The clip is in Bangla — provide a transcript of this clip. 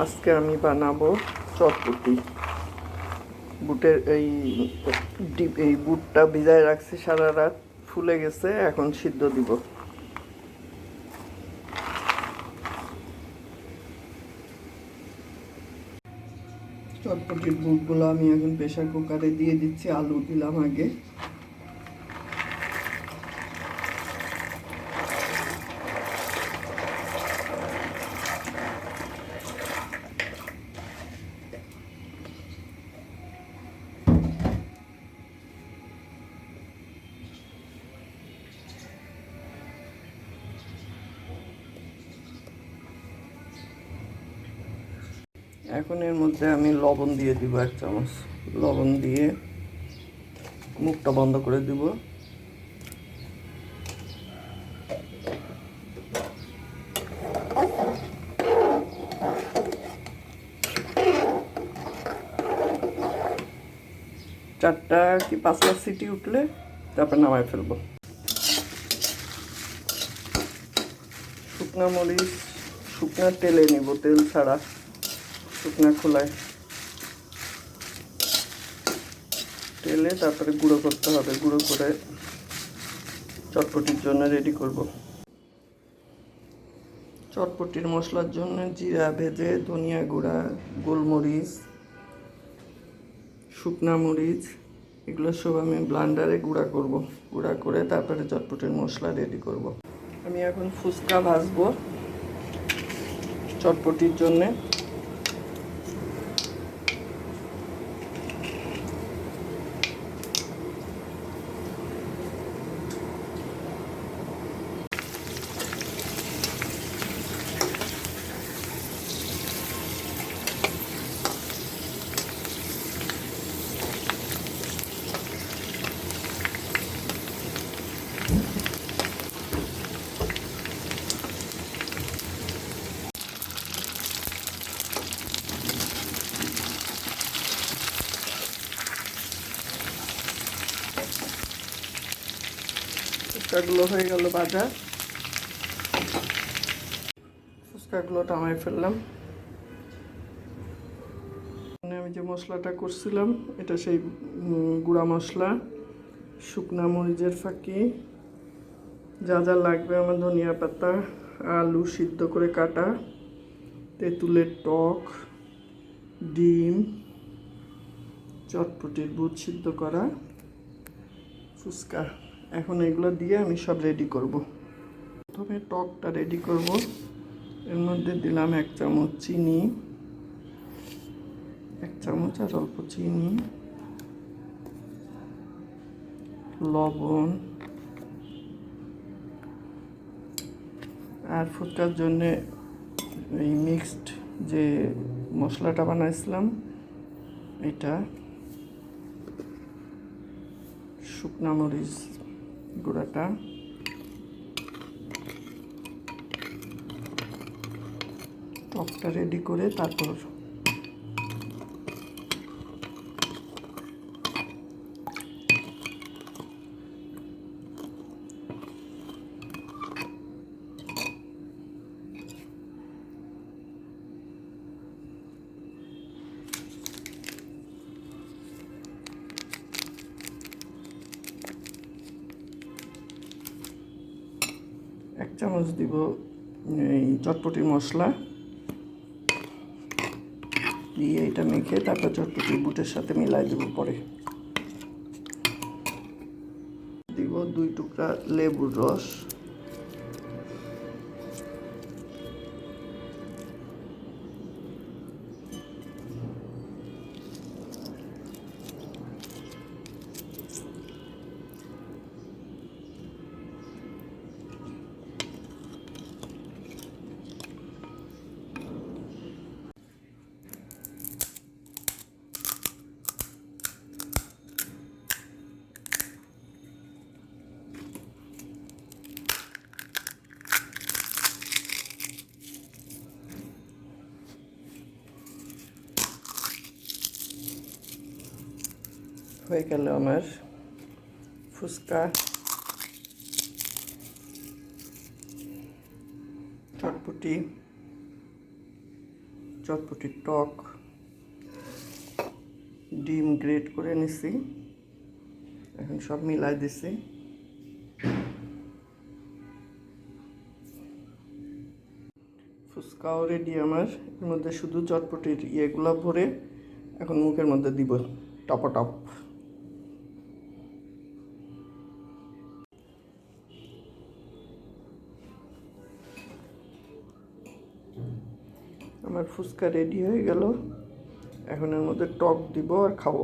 আজকে আমি বানাবো চটপটি। বুটের এই বুটটা ভিজায় রাখছি সারা রাত, ফুলে গেছে, এখন সিদ্ধ দিব। চটপটির বুটগুলো আমি এখন প্রেসার কুকারে দিয়ে দিচ্ছি। আলু দিলাম আগে। এখন এর মধ্যে আমি লবণ দিয়ে দিব 1 চামচ। লবণ দিয়ে মুখটা বন্ধ করে দিব। চারটা কি 5টা সিটি উঠলে তারপর নামায় ফেলবো। শুকনা মরিচ শুকনা তেলে নিব, তেল ছাড়া, শুকনা খোলায় তেলে তারপরে গুঁড়ো করতে হবে। গুঁড়ো করে চটপটির জন্য রেডি করব। চটপটির মশলার জন্য জিরা ভেজে, ধনিয়া গুঁড়া, গোলমরিচ, শুকনা মরিচ, এগুলো সব আমি ব্লেন্ডারে গুঁড়া করব। গুঁড়া করে তারপরে চটপটির মশলা রেডি করব। আমি এখন ফুচকা ভাজবো চটপটির জন্যে। ফুচকাগুলো হয়ে গেল ভাজা। ফুচকাগুলো নামায় ফেললাম। আমি যে মশলাটা করছিলাম এটা সেই গুঁড়া মশলা, শুকনা মরিচের ফাঁকি, যা যা লাগবে আমার ধনিয়া পাতা, আলু সিদ্ধ করে কাটা, তেঁতুলের টক, ডিম, চটপটির বুট সিদ্ধ করা, ফুচকা। এখন এগুলো দিয়ে আমি সব রেডি করব। প্রথমে টকটা রেডি করব। এর মধ্যে দিলাম 1 চামচ চিনি, 1 চামচ আর অল্প চিনি, লবণ, আর ফুচকার জন্যে এই মিক্সড যে মশলাটা বানাইছিলাম এটা, শুকনা মরিচ গুঁড়াটা, টকটা রেডি করে তারপর এক চামচ দিব এই চটপটির মশলা দিয়ে এটা মেখে তারপর চটপটির বুটের সাথে মিলাই দেবো। পরে দিব 2 টুকরা লেবুর রস, হয়ে গেল আমার ফুচকা চটপটি চটপটির টক, ডিম গ্রেট করে নিছি, এখন সব মিলাই দিছি। ফুচকাও রেডি আমার, এর মধ্যে শুধু চটপটির ইয়েগুলো ভরে এখন মুখের মধ্যে দিব টপ। আমার ফুচকা রেডি হয়ে গেল, এখন এর মধ্যে টক দিব আর খাবো।